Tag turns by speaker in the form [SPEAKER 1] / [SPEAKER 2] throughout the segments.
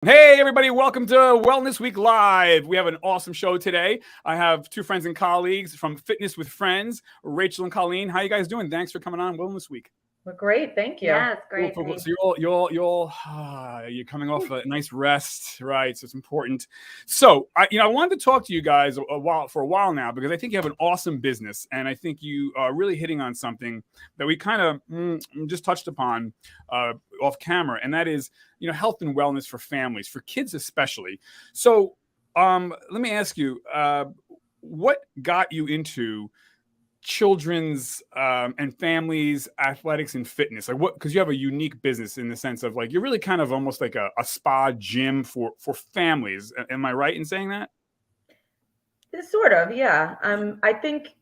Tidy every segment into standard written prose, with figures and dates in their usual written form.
[SPEAKER 1] Hey, everybody, welcome to Wellness Week Live. We have an awesome show today. I have two friends and colleagues from Fitness with Friends, Rachel and Colleen. How you guys doing? Thanks for coming on Wellness Week.
[SPEAKER 2] We're great, thank you.
[SPEAKER 3] Yeah, it's great.
[SPEAKER 1] Cool. So you're coming off a nice rest, right? So it's important. So I wanted to talk to you guys for a while now because I think you have an awesome business, and I think you are really hitting on something that we kind of just touched upon off camera, and that is health and wellness for families, for kids especially. So let me ask you, what got you into children's and families athletics and fitness? Like, what, because you have a unique business in the sense of like you're really kind of almost like a spa gym for families. Am I right in saying that?
[SPEAKER 2] Sort of, yeah. I think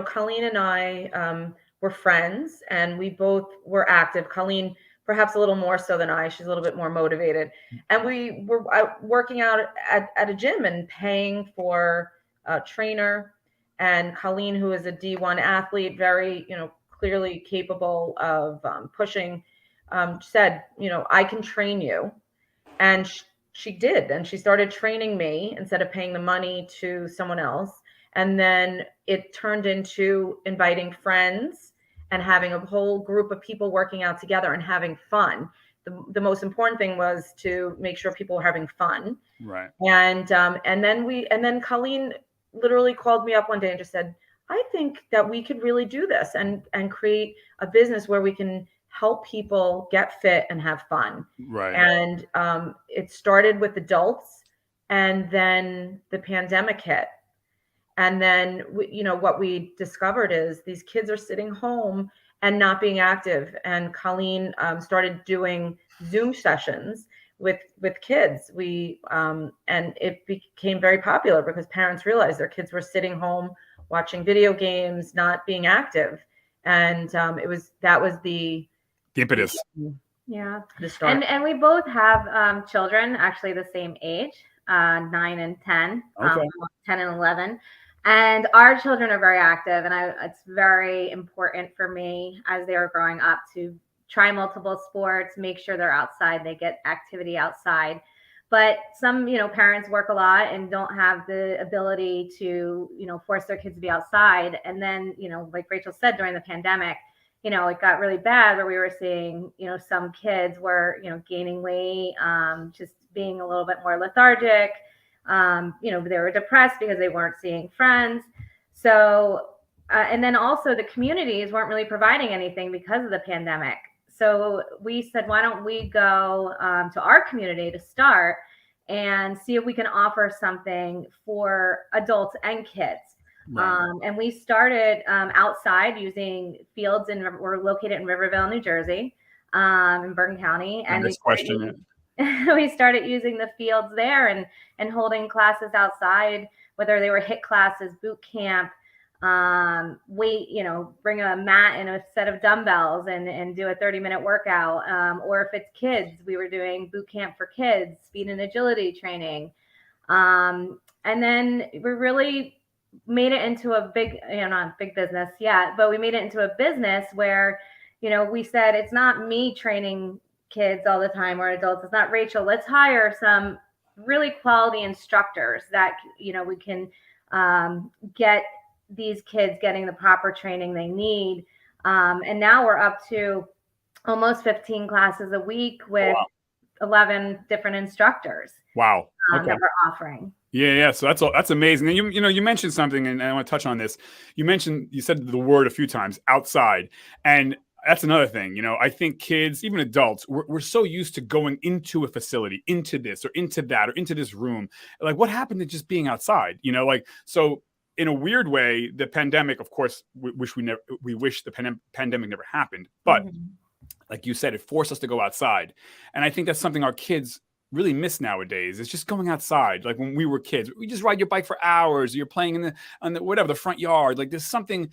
[SPEAKER 2] Colleen and I were friends, and we both were active. Colleen perhaps a little more so than I. She's a little bit more motivated, and we were working out at a gym and paying for a trainer. And Colleen, who is a D1 athlete, very, clearly capable of pushing, said, I can train you. And she did. And she started training me instead of paying the money to someone else. And then it turned into inviting friends and having a whole group of people working out together and having fun. The most important thing was to make sure people were having fun.
[SPEAKER 1] Right.
[SPEAKER 2] And then Colleen literally called me up one day and just said, I think that we could really do this and create a business where we can help people get fit and have fun.
[SPEAKER 1] Right.
[SPEAKER 2] And it started with adults, and then the pandemic hit. And then, what we discovered is these kids are sitting home and not being active. And Colleen started doing Zoom sessions with kids. And it became very popular because parents realized their kids were sitting home watching video games, not being active. And that was the
[SPEAKER 1] impetus.
[SPEAKER 3] Yeah.
[SPEAKER 2] The start.
[SPEAKER 3] And we both have children actually the same age, 9 and 10,
[SPEAKER 1] Okay.
[SPEAKER 3] 10 and 11. And our children are very active, and it's very important for me as they are growing up to try multiple sports, make sure they're outside, they get activity outside. But some, parents work a lot and don't have the ability to, force their kids to be outside. And then, like Rachel said, during the pandemic, it got really bad where we were seeing, some kids were, gaining weight, just being a little bit more lethargic. They were depressed because they weren't seeing friends. So, and then also the communities weren't really providing anything because of the pandemic. So we said, why don't we go to our community to start and see if we can offer something for adults and kids. Right. And we started outside using fields, and we're located in Riverville, New Jersey, in Bergen County. And we started using the fields there and holding classes outside, whether they were HIIT classes, boot camp, weight, bring a mat and a set of dumbbells and do a 30-minute workout. Or if it's kids, we were doing boot camp for kids, speed and agility training. And then we really made it into a big, not a big business yet, but we made it into a business where, we said, it's not me training kids all the time or adults. It's not Rachel. Let's hire some really quality instructors that, we can get these kids getting the proper training they need. And now we're up to almost 15 classes a week with 11 different instructors.
[SPEAKER 1] Wow.
[SPEAKER 3] Okay. That we're offering.
[SPEAKER 1] Yeah. So that's amazing. And you mentioned something, and I want to touch on this. You said the word a few times, outside. And that's another thing. I think kids, even adults, we're so used to going into a facility, into this or into that or into this room. Like, what happened to just being outside? So in a weird way, the pandemic, of course, we wish the pandemic never happened. But like you said, it forced us to go outside. And I think that's something our kids really miss nowadays. It's just going outside. Like when we were kids, we just ride your bike for hours. Or you're playing in the front yard. Like there's something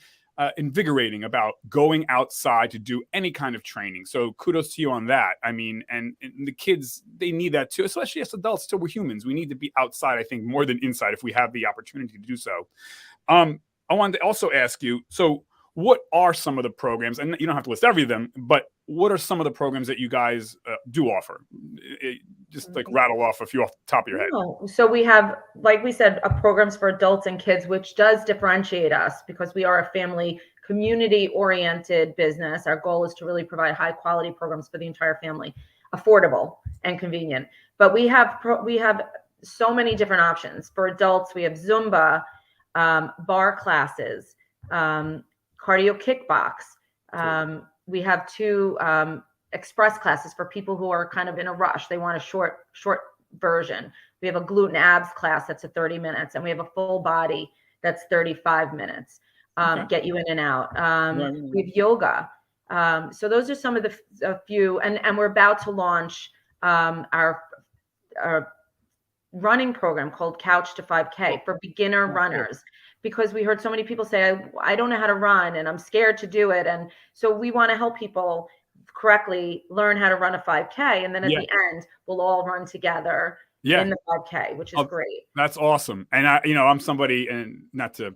[SPEAKER 1] invigorating about going outside to do any kind of training. So kudos to you on that. I mean, and the kids, they need that too, especially as adults too. We're humans. We need to be outside, I think, more than inside if we have the opportunity to do so. I wanted to also ask you, so what are some of the programs, and you don't have to list every of them, but what are some of the programs that you guys do offer? Just like rattle off a few off the top of your head.
[SPEAKER 2] So we have, like we said, programs for adults and kids, which does differentiate us because we are a family community-oriented business. Our goal is to really provide high-quality programs for the entire family, affordable and convenient. But we have so many different options. For adults, we have Zumba, bar classes, cardio kickbox. We have 2 express classes for people who are kind of in a rush. They want a short version. We have a gluten abs class that's 30 minutes, and we have a full body that's 35 minutes. Get you in and out. We have yoga. So those are some of the few, and we're about to launch our running program called Couch to 5K for beginner runners, because we heard so many people say, I don't know how to run and I'm scared to do it. And so we want to help people correctly learn how to run a 5K. And then at the end, we'll all run together in the 5K, which is great.
[SPEAKER 1] That's awesome. And I'm somebody, and not to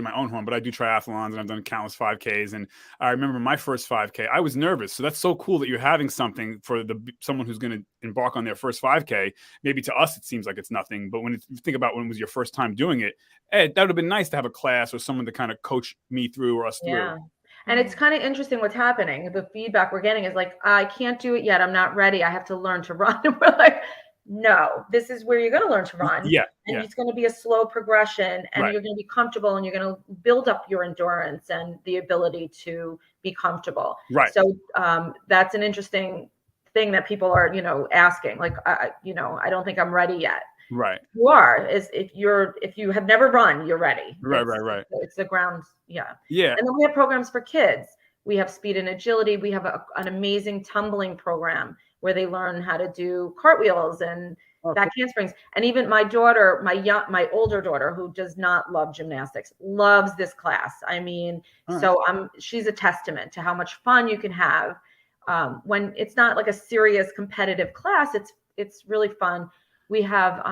[SPEAKER 1] my own horn, but I do triathlons and I've done countless 5Ks. And I remember my first 5K, I was nervous. So that's so cool that you're having something for someone who's going to embark on their first 5K. Maybe to us, it seems like it's nothing, but when you think about when it was your first time doing it, that would have been nice to have a class or someone to kind of coach me through or us through.
[SPEAKER 2] And it's kind of interesting what's happening. The feedback we're getting is like, I can't do it yet. I'm not ready. I have to learn to run. And we're like, no, this is where you're going to learn to run. And it's going to be a slow progression, and you're going to be comfortable, and you're going to build up your endurance and the ability to be comfortable. So that's an interesting thing that people are, asking. Like, I don't think I'm ready yet. You are. If you have never run, you're ready.
[SPEAKER 1] Right.
[SPEAKER 2] It's the ground. Yeah.
[SPEAKER 1] And
[SPEAKER 2] then we have programs for kids. We have speed and agility. We have an amazing tumbling program where they learn how to do cartwheels and back handsprings. And even my daughter, my older daughter, who does not love gymnastics, loves this class. I mean, she's a testament to how much fun you can have when it's not like a serious competitive class. It's really fun. We have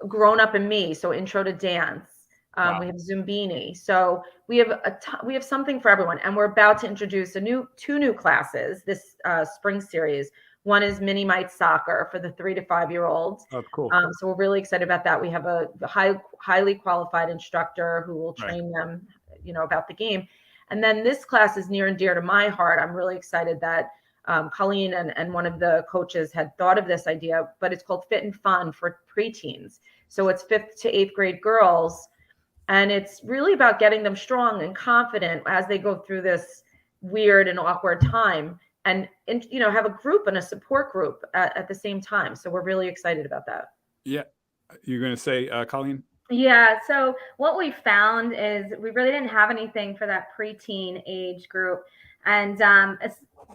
[SPEAKER 2] Grown Up in Me, so intro to dance. We have Zumbini. So we have something for everyone. And we're about to introduce two new classes this spring series. One is Mini Mite Soccer for the 3 to 5 year olds.
[SPEAKER 1] That's cool.
[SPEAKER 2] So we're really excited about that. We have a highly qualified instructor who will train them, about the game. And then this class is near and dear to my heart. I'm really excited that Colleen and one of the coaches had thought of this idea, but it's called Fit and Fun for preteens. So it's 5th to 8th grade girls. And it's really about getting them strong and confident as they go through this weird and awkward time, and have a group and a support group at the same time. So we're really excited about that. Yeah.
[SPEAKER 1] You're going to say, Colleen?
[SPEAKER 3] Yeah. So what we found is we really didn't have anything for that preteen age group. And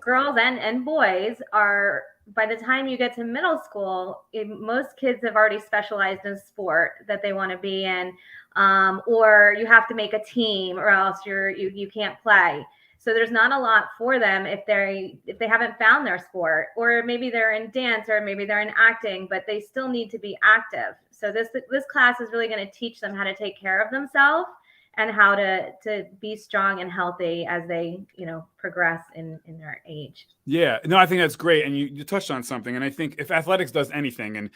[SPEAKER 3] girls and boys are, by the time you get to middle school, most kids have already specialized in a sport that they want to be in, or you have to make a team, or else you can't play. So there's not a lot for them if they haven't found their sport, or maybe they're in dance, or maybe they're in acting, but they still need to be active. So this class is really going to teach them how to take care of themselves and how to be strong and healthy as they, progress in their age.
[SPEAKER 1] Yeah, no, I think that's great. And you touched on something. And I think if athletics does anything, and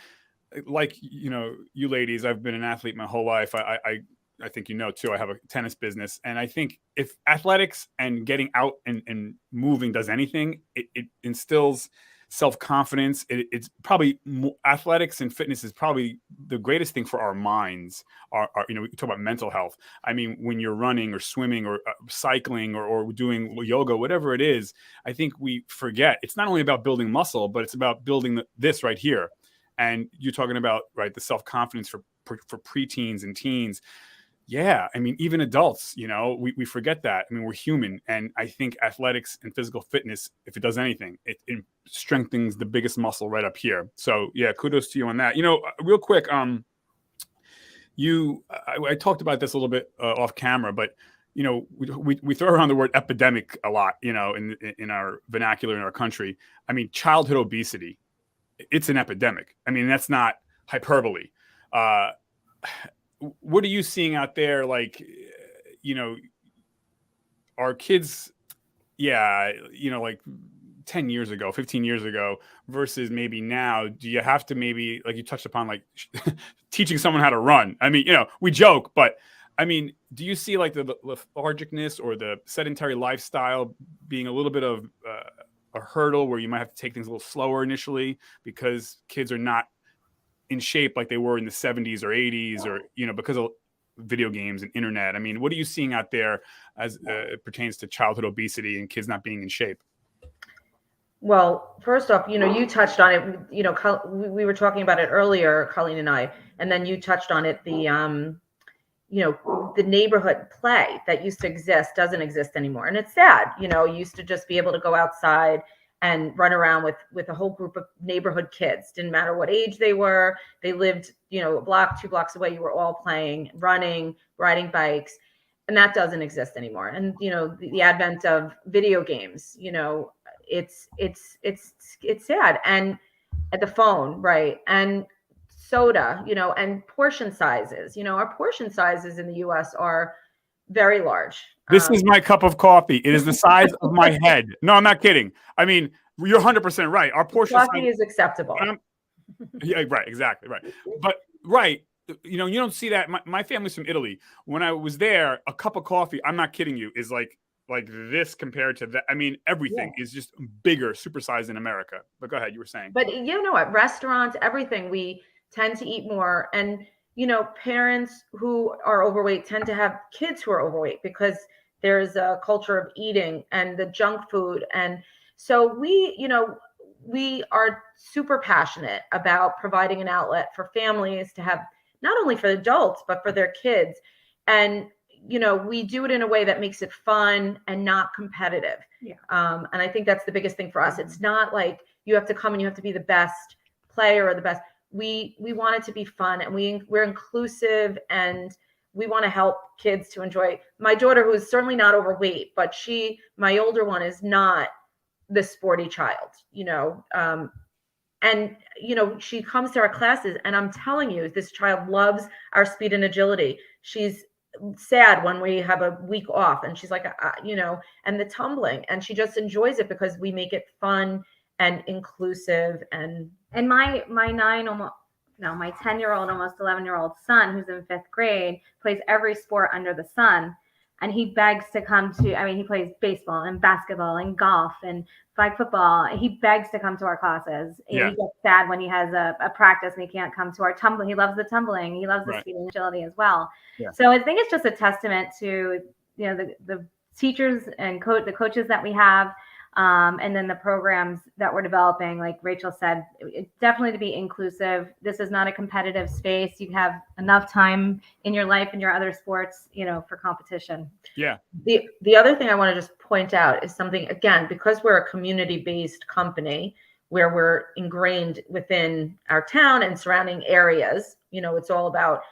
[SPEAKER 1] like, you ladies, I've been an athlete my whole life. I think too, I have a tennis business. And I think if athletics and getting out and moving does anything, it instills self-confidence. It's probably athletics and fitness is probably the greatest thing for our minds. We talk about mental health. I mean, when you're running or swimming or cycling or doing yoga, whatever it is, I think we forget it's not only about building muscle, but it's about building this right here. And you're talking about, the self-confidence for preteens and teens. Yeah. I mean, even adults, we forget that. I mean, we're human. And I think athletics and physical fitness, if it does anything, it strengthens the biggest muscle right up here. So yeah, kudos to you on that. Real quick, I talked about this a little bit off camera, but we throw around the word epidemic a lot, in our vernacular in our country. I mean, childhood obesity, it's an epidemic. I mean, that's not hyperbole. What are you seeing out there? Like, our kids, yeah, you know, like 10 years ago, 15 years ago versus maybe now, do you have to maybe, like you touched upon, like teaching someone how to run? I mean, you know, we joke, but I mean, do you see like the lethargicness or the sedentary lifestyle being a little bit of a hurdle where you might have to take things a little slower initially because kids are not in shape like they were in the 70s or 80s, or, you know, because of video games and internet? I mean, what are you seeing out there as it pertains to childhood obesity and kids not being in shape?
[SPEAKER 2] Well, first off, you know, you touched on it. You know, we were talking about it earlier, Colleen and I, and then you touched on it. You know, the neighborhood play that used to exist doesn't exist anymore, and it's sad. You know, you used to just be able to go outside and run around with a whole group of neighborhood kids. Didn't matter what age they were. They lived, you know, a block, 2 blocks away. You were all playing, running, riding bikes, and that doesn't exist anymore. And you know, the advent of video games. You know, it's sad. And at the phone, right? And soda, you know, and portion sizes. You know, our portion sizes in the US are very large.
[SPEAKER 1] This is my cup of coffee. It is the size of my head. No, I'm not kidding. I mean, you're 100% right. Our portion
[SPEAKER 2] coffee is acceptable.
[SPEAKER 1] Yeah, right, exactly, right. But right, you know, you don't see that. My family's from Italy. When I was there, a cup of coffee, I'm not kidding you, is like this compared to that. I mean, everything is just bigger, supersized in America. But go ahead, you were saying.
[SPEAKER 2] But you know, at restaurants, everything, we tend to eat more. And, you know, parents who are overweight tend to have kids who are overweight because there's a culture of eating and the junk food. And so we, you know, we are super passionate about providing an outlet for families to have, not only for adults, but for their kids. And, you know, we do it in a way that makes it fun and not competitive.
[SPEAKER 3] Yeah.
[SPEAKER 2] And I think that's the biggest thing for us. It's not like you have to come and you have to be the best player or the best. We want it to be fun, and we're inclusive, and we want to help kids to enjoy. My daughter, who is certainly not overweight, but my older one, is not the sporty child, you know. And, you know, she comes to our classes, and I'm telling you, this child loves our speed and agility. She's sad when we have a week off, and she's like, you know, and the tumbling, and she just enjoys it because we make it fun and inclusive. And
[SPEAKER 3] my 10-year-old, almost 11-year-old son, who's in 5th grade, plays every sport under the sun. And he begs to come to, I mean, he plays baseball and basketball and golf and flag football. He begs to come to our classes.
[SPEAKER 1] Yeah.
[SPEAKER 3] He gets sad when he has a practice and he can't come to our tumbling. He loves the tumbling. He loves the speed and agility as well.
[SPEAKER 1] Yeah.
[SPEAKER 3] So I think it's just a testament to, you know, the teachers and the coaches that we have. And then the programs that we're developing, like Rachel said, it's definitely to be inclusive. This is not a competitive space. You have enough time in your life and your other sports, you know, for competition.
[SPEAKER 1] Yeah.
[SPEAKER 2] The other thing I want to just point out is something, again, because we're a community-based company where we're ingrained within our town and surrounding areas, you know, it's all about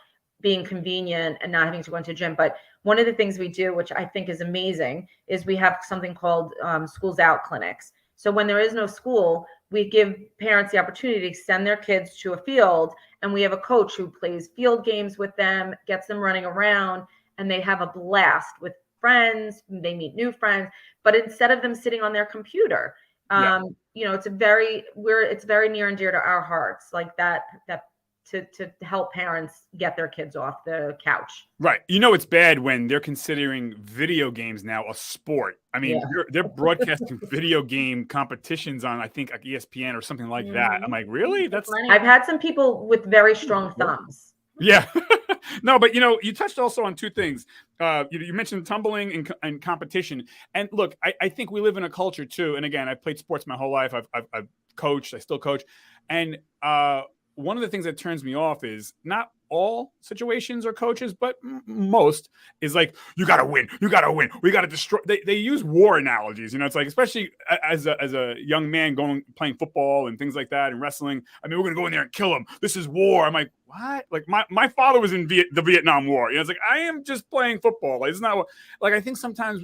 [SPEAKER 2] being convenient and not having to go into a gym. But one of the things we do, which I think is amazing, is we have something called schools out clinics. So when there is no school, we give parents the opportunity to send their kids to a field, and we have a coach who plays field games with them, gets them running around, and they have a blast with friends. They meet new friends, but instead of them sitting on their computer, you know, it's very near and dear to our hearts, like that to help parents get their kids off the couch.
[SPEAKER 1] Right. You know, it's bad when they're considering video games now a sport. I mean, they're broadcasting video game competitions on, I think, like ESPN or something like that. I'm like, really?
[SPEAKER 2] I've had some people with very strong thumbs.
[SPEAKER 1] Yeah. No, but, you know, you touched also on two things. You mentioned tumbling and competition. And look, I think we live in a culture too. And again, I've played sports my whole life. I've coached. I still coach. And one of the things that turns me off is not all situations or coaches, but most is like, you got to win. You got to win. We got to destroy. They use war analogies. You know, it's like, especially as a young man playing football and things like that and wrestling. I mean, we're going to go in there and kill them. This is war. I'm like, what? Like my father was in the Vietnam War. You know, it's like, I am just playing football. Like, it's not like, I think sometimes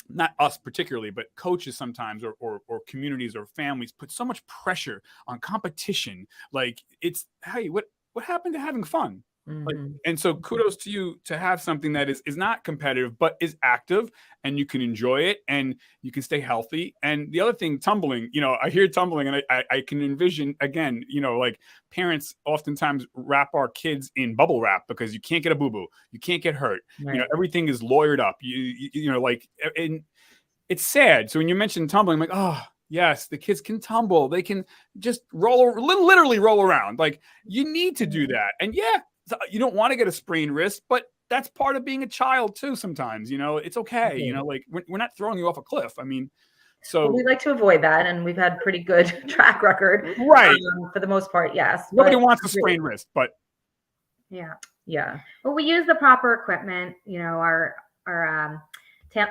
[SPEAKER 1] not us particularly, but coaches sometimes or communities or families put so much pressure on competition. Like, it's, hey, what happened to having fun? Like,
[SPEAKER 2] Mhm.
[SPEAKER 1] and so kudos to you to have something that is not competitive, but is active, and you can enjoy it and you can stay healthy. And the other thing, tumbling, I hear tumbling and I can envision again, like parents oftentimes wrap our kids in bubble wrap because you can't get a boo-boo, you can't get hurt.
[SPEAKER 2] Right.
[SPEAKER 1] Everything is lawyered up. Like, and it's sad. So when you mentioned tumbling, I'm like, oh, yes, the kids can tumble. They can just literally roll around. Like, you need to do that. And yeah, you don't want to get a sprained wrist, but that's part of being a child too. Sometimes, it's okay.
[SPEAKER 2] Mhm.
[SPEAKER 1] Like we're not throwing you off a cliff. I mean,
[SPEAKER 2] But
[SPEAKER 1] so
[SPEAKER 2] we like to avoid that, and we've had pretty good track record
[SPEAKER 1] right.
[SPEAKER 2] for the most part. Yes,
[SPEAKER 1] Nobody
[SPEAKER 2] but
[SPEAKER 1] wants a sprained wrist, but
[SPEAKER 3] Yeah.
[SPEAKER 2] yeah,
[SPEAKER 3] Well, we use the proper equipment. Our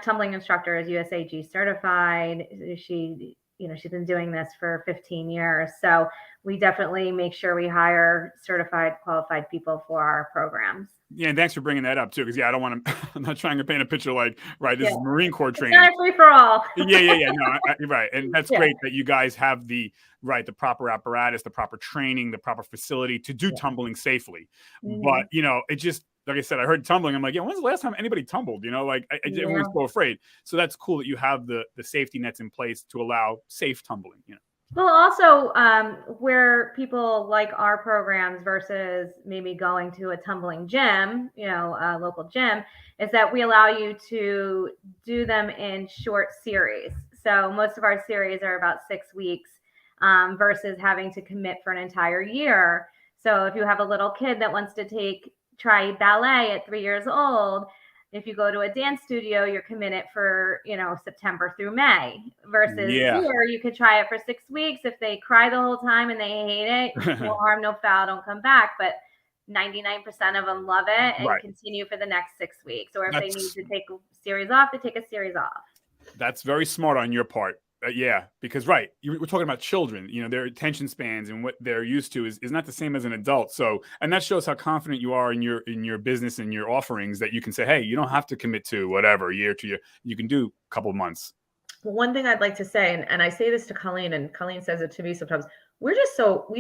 [SPEAKER 3] tumbling instructor is USAG certified. She's been doing this for 15 years. So we definitely make sure we hire certified, qualified people for our programs.
[SPEAKER 1] yeah, and thanks for bringing that up too. Because yeah, I don't want to. I'm not trying to paint a picture like this is Marine Corps
[SPEAKER 3] It's
[SPEAKER 1] training.
[SPEAKER 3] not a free for all.
[SPEAKER 1] Yeah. No, right, and that's
[SPEAKER 2] Yeah.
[SPEAKER 1] great that you guys have the proper apparatus, the proper training, the proper facility to do tumbling safely.
[SPEAKER 3] Mhm.
[SPEAKER 1] But it just like I said, I heard tumbling. I'm like, yeah, when's the last time anybody tumbled? Everyone's so afraid. So that's cool that you have the safety nets in place to allow safe tumbling.
[SPEAKER 3] Well, also, where people like our programs versus maybe going to a tumbling gym, a local gym, is that we allow you to do them in short series. So most of our series are about 6 weeks versus having to commit for an entire year. So if you have a little kid that wants to try ballet at 3 years old, if you go to a dance studio, you're committed for, September through May versus here, you could try it for 6 weeks. If they cry the whole time and they hate it, no harm, no foul, don't come back. But 99% of them love it and continue for the next 6 weeks. Or if they need to take a series off, they take a series off.
[SPEAKER 1] That's very smart on your part. Yeah, because we're talking about children, their attention spans and what they're used to is not the same as an adult. So, and that shows how confident you are in your business and your offerings that you can say, hey, you don't have to commit to whatever year to year. You can do a couple of months.
[SPEAKER 2] Well, one thing I'd like to say, and I say this to Colleen, and Colleen says it to me sometimes, we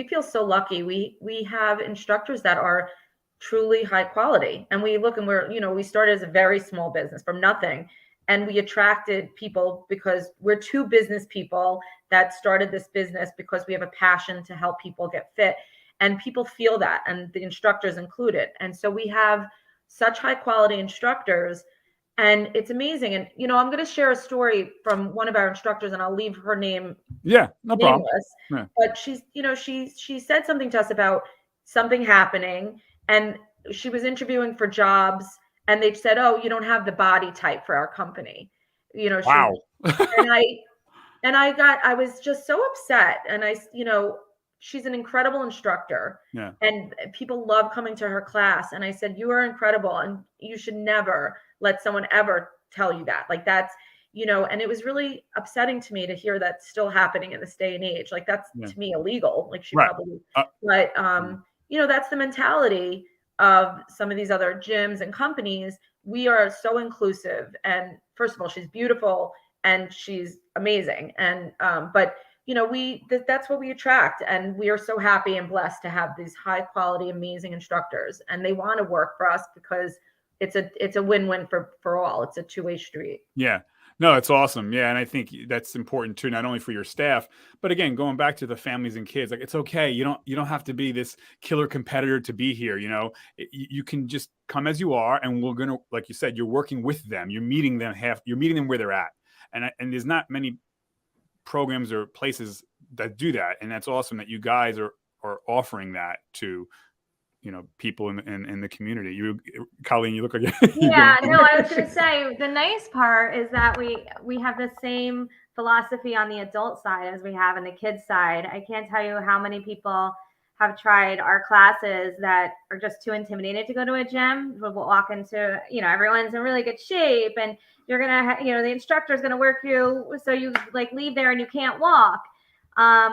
[SPEAKER 2] feel so lucky. We have instructors that are truly high quality, and we look and we started as a very small business from nothing. And we attracted people because we're two business people that started this business because we have a passion to help people get fit. And people feel that, and the instructors included. And so we have such high quality instructors, and it's amazing. And, I'm going to share a story from one of our instructors, and I'll leave her name
[SPEAKER 1] no problem.
[SPEAKER 2] Yeah. But she said something to us about something happening, and she was interviewing for jobs. And they said, oh, you don't have the body type for our company.
[SPEAKER 1] Wow.
[SPEAKER 2] and I was just so upset. And she's an incredible instructor.
[SPEAKER 1] Yeah.
[SPEAKER 2] And people love coming to her class. And I said, you are incredible. And you should never let someone ever tell you that. Like that's, and it was really upsetting to me to hear that still happening in this day and age. Like that's to me illegal. Like she probably, but that's the mentality of some of these other gyms and companies. We are so inclusive, and first of all, she's beautiful and she's amazing, and but that's what we attract, and we are so happy and blessed to have these high quality, amazing instructors, and they want to work for us because it's a win-win for all. It's a two-way street.
[SPEAKER 1] Yeah. No, it's awesome. Yeah. And I think that's important too, not only for your staff, but again, going back to the families and kids, like it's okay. You don't have to be this killer competitor to be here. You can just come as you are, and we're going to, like you said, you're working with them. You're meeting them where they're at. And there's not many programs or places that do that. And that's awesome that you guys are offering that to, people in the community. Colleen, you look like
[SPEAKER 3] yeah. No, I was going to say the nice part is that we have the same philosophy on the adult side as we have on the kids side. I can't tell you how many people have tried our classes that are just too intimidated to go to a gym. We'll walk into, everyone's in really good shape, and you're gonna, the instructor's gonna work you, so you leave there and you can't walk.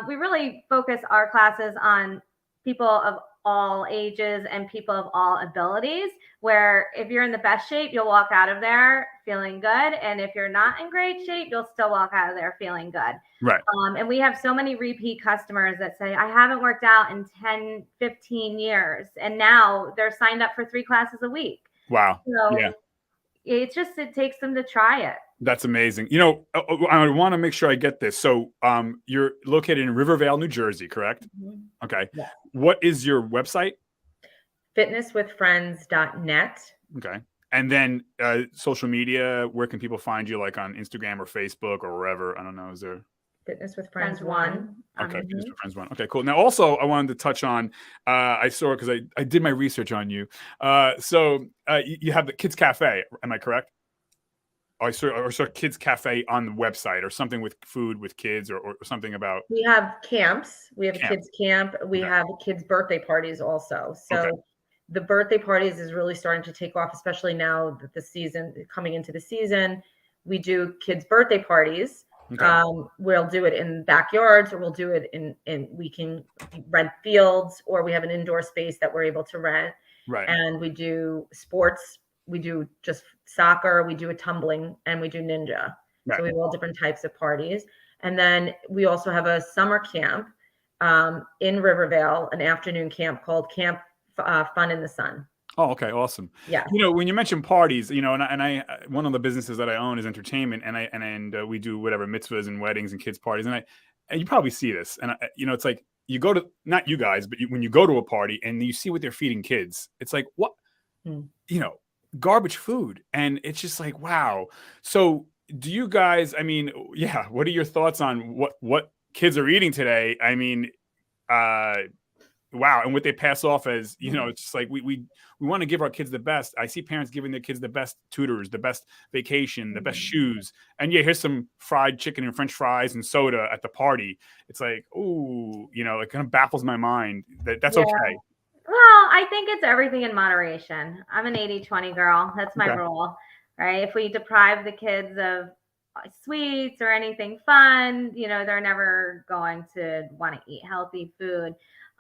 [SPEAKER 3] We really focus our classes on people of all ages and people of all abilities, where if you're in the best shape, you'll walk out of there feeling good. And if you're not in great shape, you'll still walk out of there feeling good.
[SPEAKER 1] Right.
[SPEAKER 3] And we have so many repeat customers that say, I haven't worked out in 10, 15 years. And now they're signed up for 3 classes a week.
[SPEAKER 1] Wow.
[SPEAKER 3] So
[SPEAKER 1] Yeah.
[SPEAKER 3] it takes them to try it.
[SPEAKER 1] That's amazing. You know, I want to make sure I get this. So you're located in Rivervale, New Jersey, correct?
[SPEAKER 2] Mhm.
[SPEAKER 1] Okay.
[SPEAKER 2] Yeah.
[SPEAKER 1] What is your website?
[SPEAKER 2] Fitnesswithfriends.net.
[SPEAKER 1] Okay. And then social media, where can people find you, like on Instagram or Facebook or wherever? I don't know. Is there?
[SPEAKER 2] Fitness with Friends 1.
[SPEAKER 1] Okay, Fitness with Friends 1. Okay, cool. Now, also, I wanted to touch on, I saw, because I did my research on you. So you have the Kids Cafe, am I correct? I saw Kids Cafe on the website, or something with food with kids, or something about.
[SPEAKER 2] We have camps. We have a
[SPEAKER 1] Camp.
[SPEAKER 2] kids camp. We have kids birthday parties also. So the birthday parties is really starting to take off, especially now that the season coming into the season. We do kids birthday parties.
[SPEAKER 1] Okay.
[SPEAKER 2] We'll do it in backyards, or we'll do it in we can rent fields, or we have an indoor space that we're able to rent.
[SPEAKER 1] Right.
[SPEAKER 2] And we do sports. We do just soccer, we do a tumbling, and we do ninja.
[SPEAKER 1] Right.
[SPEAKER 2] So we have all different types of parties. And then we also have a summer camp in Rivervale, an afternoon camp called Camp Fun in the Sun.
[SPEAKER 1] Oh, okay, awesome.
[SPEAKER 2] Yeah.
[SPEAKER 1] You know, when you mention parties, you know, and I one of the businesses that I own is entertainment, and we do whatever mitzvahs and weddings and kids parties, and you probably see this, and you know, it's like you go to, not you guys, but when you go to a party and you see what they're feeding kids, it's like, what, you know, garbage food, and it's just like, wow. So do you guys, I mean, yeah, what are your thoughts on what kids are eating today? I mean, wow. And what they pass off as, you know, it's just like we want to give our kids the best. I see parents giving their kids the best tutors, the best vacation, the best shoes. And yeah, here's some fried chicken and French fries and soda at the party. It's like, ooh, you know, it kind of baffles my mind. That's okay.
[SPEAKER 3] Well, I think it's everything in moderation. I'm an 80-20 girl. That's my rule, right? If we deprive the kids of sweets or anything fun, you know, they're never going to want to eat healthy food.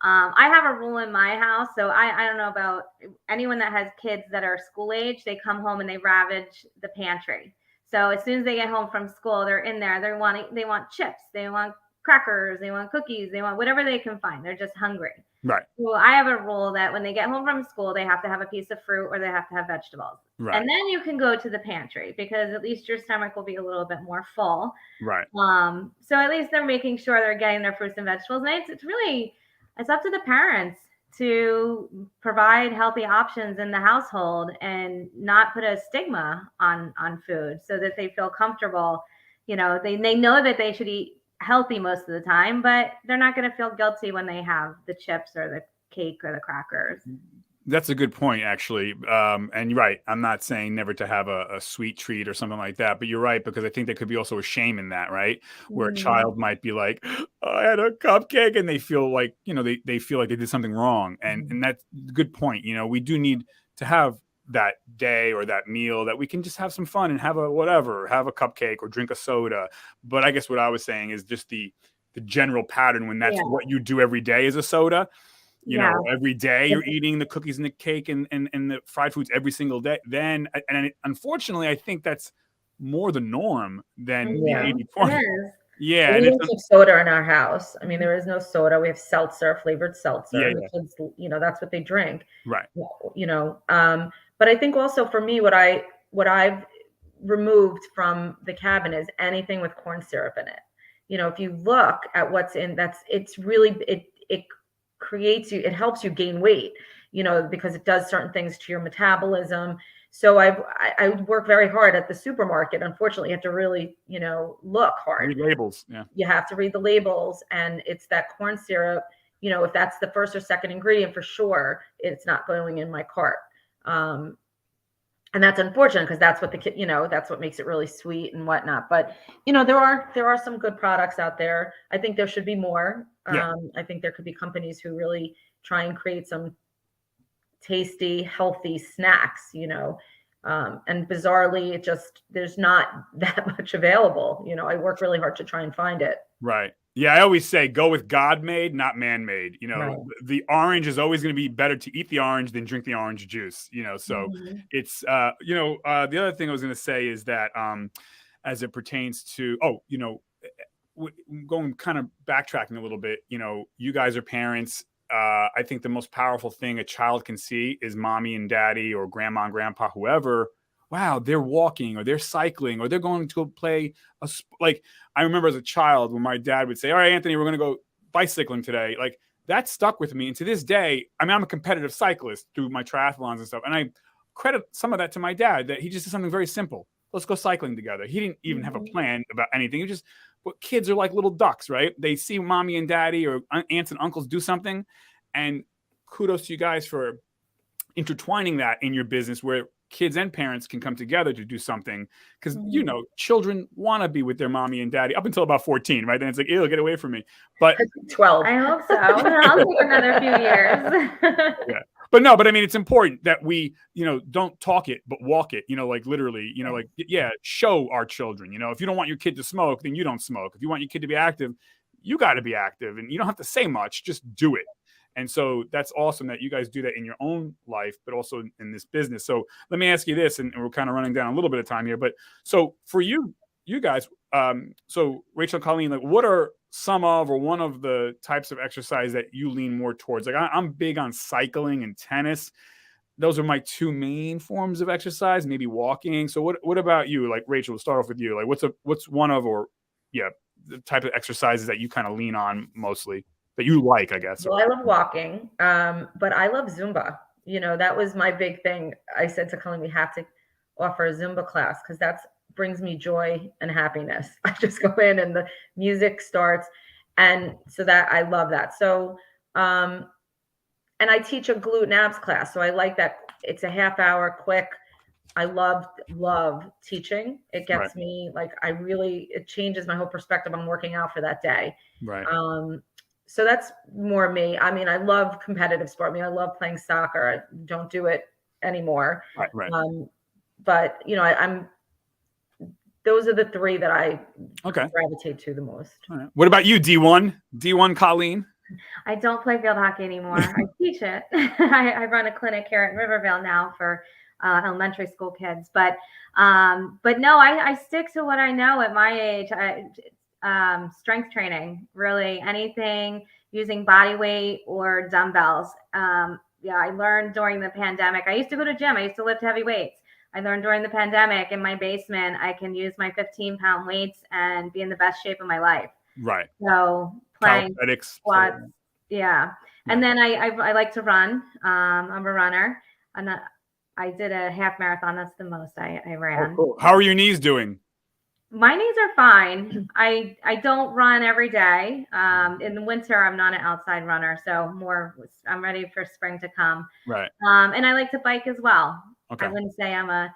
[SPEAKER 3] I have a rule in my house. So I don't know about anyone that has kids that are school age, they come home and they ravage the pantry. So as soon as they get home from school, they're in there. They want chips, they want crackers, they want cookies, they want whatever they can find. They're just hungry.
[SPEAKER 1] Right.
[SPEAKER 3] Well, I have a rule that when they get home from school, they have to have a piece of fruit or they have to have vegetables. Right. And then you can go to the pantry because at least your stomach will be a little bit more full.
[SPEAKER 1] Right.
[SPEAKER 3] So at least they're making sure they're getting their fruits and vegetables. And it's up to the parents to provide healthy options in the household and not put a stigma on food so that they feel comfortable. You know, they know that they should eat healthy most of the time, but they're not going to feel guilty when they have the chips or the cake or the crackers.
[SPEAKER 1] That's a good point, actually. And you're right. I'm not saying never to have a sweet treat or something like that, but you're right, because I think there could be also a shame in that, right? Where a child might be like, oh, I had a cupcake, and they feel like, you know, they feel like they did something wrong. And that's a good point. You know, we do need to have that day or that meal that we can just have some fun and have a cupcake or drink a soda. But I guess what I was saying is just the general pattern when that's what you do every day is a soda. You know, every day you're eating the cookies and the cake and the fried foods every single day. Then, unfortunately, I think that's more the norm than the 80-20. Yeah.
[SPEAKER 2] We don't keep soda in our house. I mean, there is no soda. We have seltzer, flavored seltzer.
[SPEAKER 1] Yeah.
[SPEAKER 2] The kids, you know, that's what they drink.
[SPEAKER 1] Right.
[SPEAKER 2] You know, but I think also for me, what I've removed from the cabin is anything with corn syrup in it. You know, if you look at what's in, it's really, it creates you, it helps you gain weight, you know, because it does certain things to your metabolism. So I work very hard at the supermarket. Unfortunately, you have to really, you know, look hard.
[SPEAKER 1] Read labels. Yeah. You
[SPEAKER 2] have to read the labels, and it's that corn syrup. You know, if that's the first or second ingredient, for sure, it's not going in my cart. And that's unfortunate because that's what that's what makes it really sweet and whatnot. But, you know, there are some good products out there. I think there should be more. I think there could be companies who really try and create some tasty, healthy snacks, you know. And bizarrely, there's not that much available. You know, I work really hard to try and find it.
[SPEAKER 1] Right. Yeah, I always say go with God made, not man made. You know,
[SPEAKER 2] Right.
[SPEAKER 1] the orange is always going to be better to eat the orange than drink the orange juice. You know, so
[SPEAKER 2] Mhm.
[SPEAKER 1] it's the other thing I was going to say is that as it pertains to going kind of backtracking a little bit, you guys are parents. I think the most powerful thing a child can see is mommy and daddy or grandma and grandpa, whoever. Wow, they're walking or they're cycling or they're going to go play like I remember as a child when my dad would say, "All right, Anthony, we're going to go bicycling today." Like that stuck with me, and to this day, I mean, I'm a competitive cyclist through my triathlons and stuff, and I credit some of that to my dad that he just did something very simple. Let's go cycling together. He didn't even have a plan about anything. He just but kids are like little ducks, right? They see mommy and daddy or aunts and uncles do something, and kudos to you guys for intertwining that in your business where kids and parents can come together to do something because children want to be with their mommy and daddy up until about 14, right? Then it's like, ew, get away from me. But
[SPEAKER 2] 12.
[SPEAKER 3] I hope so. I'll take another few years.
[SPEAKER 1] yeah. But I mean, it's important that we, don't talk it, but walk it, like literally, show our children, if you don't want your kid to smoke, then you don't smoke. If you want your kid to be active, you got to be active and you don't have to say much, just do it. And so that's awesome that you guys do that in your own life, but also in this business. So let me ask you this, and we're kind of running down a little bit of time here, but so for you guys, so Rachel Colleen, like what are some of or one of the types of exercise that you lean more towards? Like I'm big on cycling and tennis. Those are my two main forms of exercise, maybe walking. So what about you? Like Rachel, we'll start off with you. Like what's one of the type of exercises that you kind of lean on mostly that you like, I guess.
[SPEAKER 2] Well, I love walking, but I love Zumba. That was my big thing. I said to Colleen, we have to offer a Zumba class because that brings me joy and happiness. I just go in and the music starts. And so that I love that. So, and I teach a glute and abs class. So I like that. It's a half hour quick. I love teaching. It gets me like, it changes my whole perspective on working out for that day.
[SPEAKER 1] Right.
[SPEAKER 2] So that's more me. I mean, I love competitive sport. I mean, I love playing soccer. I don't do it anymore.
[SPEAKER 1] Right.
[SPEAKER 2] But I'm those are the three that I gravitate to the most.
[SPEAKER 1] All right. What about you, D1 Colleen?
[SPEAKER 3] I don't play field hockey anymore. I teach it. I run a clinic here at Rivervale now for elementary school kids. But no, I stick to what I know at my age. Strength training, really anything using body weight or dumbbells. I learned during the pandemic. I used to go to gym. I used to lift heavy weights. I learned during the pandemic in my basement, I can use my 15-pound weights and be in the best shape of my life.
[SPEAKER 1] Right.
[SPEAKER 3] So playing squats. Yeah. And then I like to run. I'm a runner. And I did a half marathon. That's the most I ran.
[SPEAKER 1] Oh, cool. How are your knees doing?
[SPEAKER 3] My knees are fine. I don't run every day. In the winter, I'm not an outside runner, so I'm ready for spring to come.
[SPEAKER 1] Right.
[SPEAKER 3] And I like to bike as well. Okay. I wouldn't say I'm a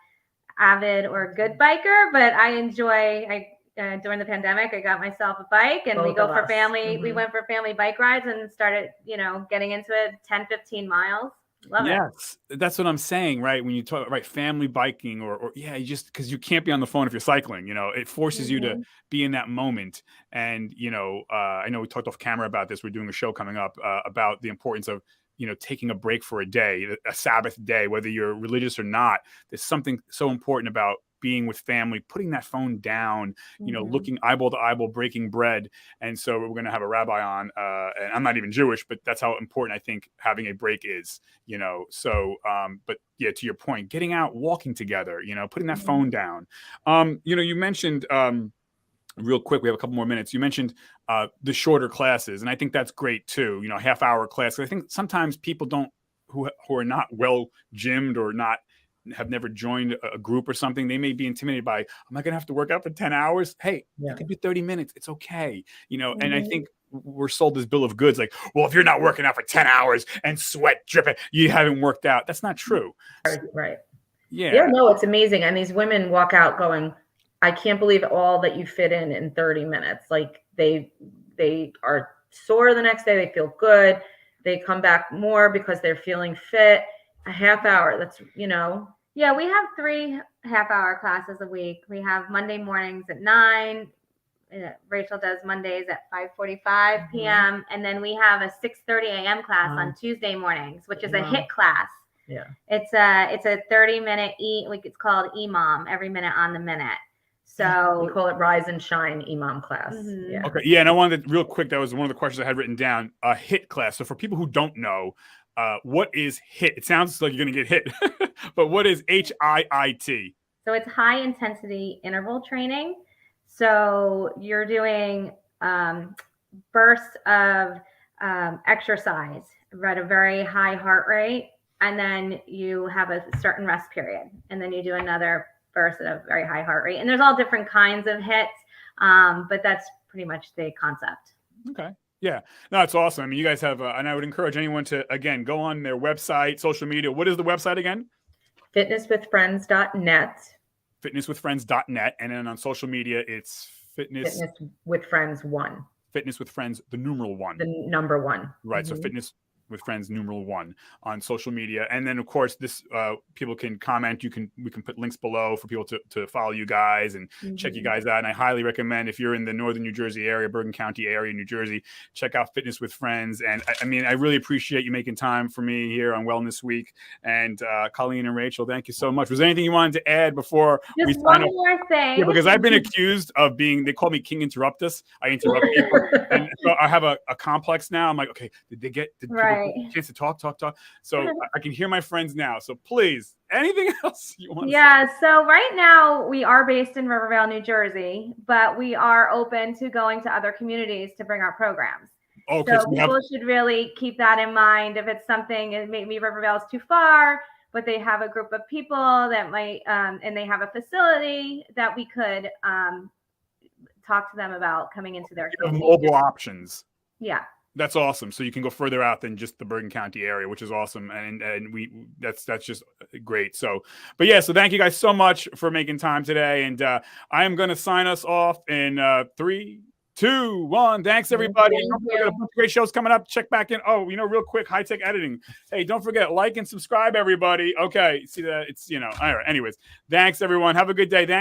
[SPEAKER 3] avid or good biker, but I enjoy. During the pandemic, I got myself a bike, and we go for family. Mm-hmm. We went for family bike rides and started, getting into it 10, 15 miles. Love it.
[SPEAKER 1] That's what I'm saying, right? When you talk family biking or you just because you can't be on the phone if you're cycling, it forces you to be in that moment. And I know we talked off camera about this. We're doing a show coming up about the importance of taking a break for a day, a Sabbath day, whether you're religious or not. There's something so important about being with family, putting that phone down, looking eyeball to eyeball, breaking bread. And so we're going to have a rabbi on, and I'm not even Jewish, but that's how important I think having a break is, so, but yeah, to your point, getting out, walking together, putting that phone down. You mentioned, real quick, we have a couple more minutes. You mentioned the shorter classes, and I think that's great too. Half-hour class. I think sometimes people who are not well gymmed or have never joined a group or something, they may be intimidated by, am I going to have to work out for 10 hours? Hey, you can do 30 minutes. It's okay. And I think we're sold this bill of goods. Like, well, if you're not working out for 10 hours and sweat dripping, you haven't worked out. That's not true.
[SPEAKER 2] Right.
[SPEAKER 1] Yeah.
[SPEAKER 2] No, it's amazing. And these women walk out going, I can't believe all that you fit in 30 minutes. Like they are sore the next day. They feel good. They come back more because they're feeling fit. A half hour. That's,
[SPEAKER 3] Yeah, we have 3 half-hour classes a week. We have Monday mornings at 9, Rachel does Mondays at 5:45 p.m. And then we have a 6:30 a.m. class on Tuesday mornings, which is a HIIT class.
[SPEAKER 2] Yeah.
[SPEAKER 3] It's a 30-minute it's called EMOM, every minute on the minute. So
[SPEAKER 2] we call it Rise and Shine EMOM class. Yeah.
[SPEAKER 1] Okay. Yeah. And I wanted to, real quick, that was one of the questions I had written down, a HIIT class. So for people who don't know, what is HIIT? It sounds like you're going to get hit, but what is HIIT?
[SPEAKER 3] So it's high intensity interval training. So you're doing bursts of exercise at a very high heart rate, and then you have a certain rest period, and then you do another burst at a very high heart rate. And there's all different kinds of HIITs, but that's pretty much the concept.
[SPEAKER 1] Okay. Yeah. No, it's awesome. I mean, you guys have, and I would encourage anyone to, again, go on their website, social media. What is the website again?
[SPEAKER 2] Fitnesswithfriends.net.
[SPEAKER 1] Fitnesswithfriends.net. And then on social media, it's
[SPEAKER 2] Fitness with Friends 1.
[SPEAKER 1] Fitness with Friends, the numeral 1.
[SPEAKER 2] The number 1.
[SPEAKER 1] Right. So Fitness with Friends numeral 1 on social media. And then of course this people can comment. We can put links below for people to follow you guys and check you guys out. And I highly recommend, if you're in the northern New Jersey area, Bergen County area, New Jersey, check out Fitness with Friends. And I mean, I really appreciate you making time for me here on Wellness Week. And Colleen and Rachel, thank you so much. Was there anything you wanted to add before we sign off?
[SPEAKER 3] One more thing.
[SPEAKER 1] Yeah, because I've been accused of they call me King Interruptus. I interrupt people. And so I have a complex now. I'm like, okay, did people get a chance to talk? So I can hear my friends now. So please, anything else you want to say?
[SPEAKER 3] So right now we are based in Rivervale, New Jersey, but we are open to going to other communities to bring our programs.
[SPEAKER 1] Okay,
[SPEAKER 3] so people should really keep that in mind. If it's something, maybe Rivervale is too far, but they have a group of people that might, and they have a facility that we could talk to them about coming into their community.
[SPEAKER 1] Mobile options.
[SPEAKER 3] Yeah.
[SPEAKER 1] That's awesome. So you can go further out than just the Bergen County area, which is awesome. And that's just great. So, but yeah, so thank you guys so much for making time today. And I am going to sign us off in 3, 2, 1. Thanks everybody. Don't forget, a bunch of great shows coming up. Check back in. Oh, real quick, high tech editing. Hey, don't forget, like and subscribe everybody. Okay. See that? It's, all right. Anyways, thanks everyone. Have a good day. Thanks.